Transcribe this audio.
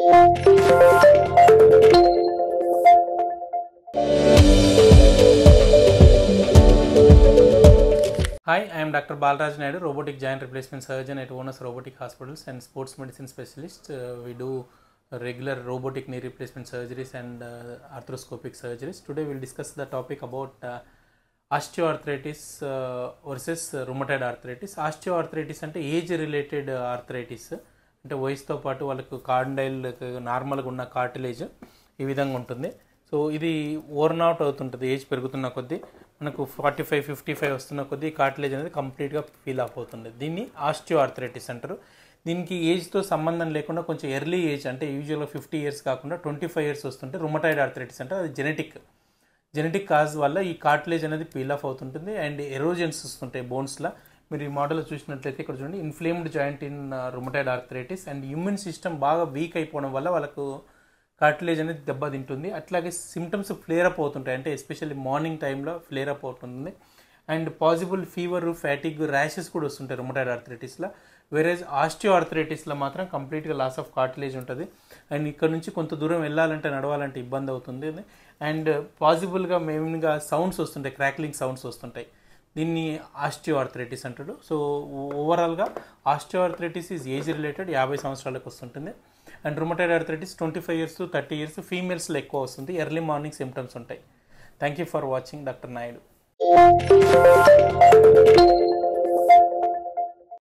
Hi, I am Dr. Balaraj Naidu, robotic joint replacement surgeon at Onus Robotic Hospitals and sports medicine specialist. We do regular robotic knee replacement surgeries and arthroscopic surgeries. Today we will discuss the topic about osteoarthritis versus rheumatoid arthritis. Osteoarthritis అంటే age related arthritis, అంటే వయసుతో పాటు వాళ్ళకు కార్డైల్ నార్మల్గా ఉన్న cartilage ఈ విధంగా ఉంటుంది. సో ఇది ఓవర్న్ అవుట్ అవుతుంటుంది ఏజ్ పెరుగుతున్న కొద్దీ. మనకు 45-55 వస్తున్న కొద్దీ కార్టిలేజ్ అనేది కంప్లీట్గా ఫీల్ ఆఫ్ అవుతుంది. దీన్ని ఆస్టియోఆర్థరైటిస్ అంటారు. దీనికి ఏజ్తో సంబంధం లేకుండా కొంచెం ఎర్లీ ఏజ్, అంటే యూజువల్గా 50 ఇయర్స్ కాకుండా 25 ఇయర్స్ వస్తుంటే రుమటాయిడ్ ఆర్థరైటిస్ అంటే అది జెనెటిక్ కాజ్ వల్ల ఈ కార్టిలేజ్ అనేది పీల్ ఆఫ్ అవుతుంటుంది అండ్ ఎరోజన్స్ వస్తుంటాయి బోన్స్లో. మీరు ఈ మోడల్లో చూసినట్లయితే ఇక్కడ చూడండి, inflamed joint in rheumatoid arthritis and immune system బాగా వీక్ అయిపోవడం వల్ల వాళ్ళకు కార్టిలేజ్ అనేది దెబ్బతింటుంది. అట్లాగే సిమ్టమ్స్ ఫ్లేర్ అప్ అవుతుంటాయి, అంటే ఎస్పెషల్లీ మార్నింగ్ టైంలో ఫ్లేర్ అప్ అవుతుంది and possible fever, fatigue, rashes కూడా వస్తుంటాయి రుమటాయిడ్ ఆర్థరైటిస్లో. వేరేజ్ ఆస్టియో ఆర్థరైటిస్లో మాత్రం కంప్లీట్గా లాస్ ఆఫ్ కార్టిలేజ్ ఉంటుంది అండ్ ఇక్కడ నుంచి కొంత దూరం వెళ్ళాలంటే నడవాలంటే ఇబ్బంది అవుతుంది అండ్ పాసిబుల్గా మెయిన్గా సౌండ్స్ వస్తుంటాయి, క్రాక్లింగ్ సౌండ్స్ వస్తుంటాయి. దీన్ని ఆస్టియో ఆర్థరైటిస్ అంటాడు. సో ఓవరాల్గా osteoarthritis is age related, 50 సంవత్సరాలకు వస్తుంటుంది. And rheumatoid arthritis 25 years to 30 years ఫీమేల్స్లో ఎక్కువ వస్తుంది. ఎర్లీ మార్నింగ్ సిమ్టమ్స్ ఉంటాయి. Thank you for watching doctor Naidu.